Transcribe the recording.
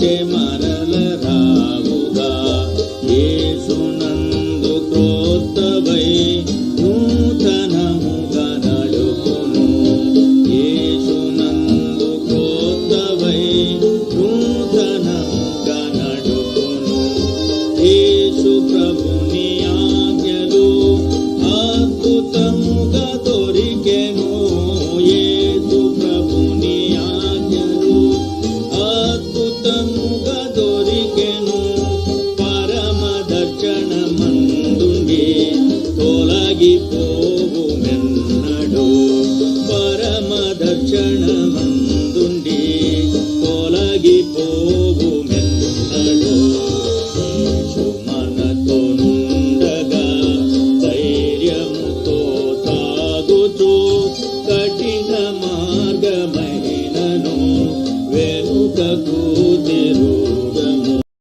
పిలిచే మరల రావుగా. యేసునందు క్రొత్తవై నూతనముగా నడుపును. యేసునందు క్రొత్తవై నూతనముగా నడుపును. యేసు ప్రభుని ఆజ్ఞలు అద్భుతముగా దొరికెను. యేసు ప్రభుని ఆజ్ఞలు అద్భుతముగా దొరికెను. పరమ దర్శనమందుండి తొలగిపోవు మెన్నడు. పరమ దర్శనమందుండి తొలగిపోవు మెన్నడు. యేసు మనతో నుండగా ధైర్యముతో సాగుతూ కఠిన మార్గమైనను వెనుకకు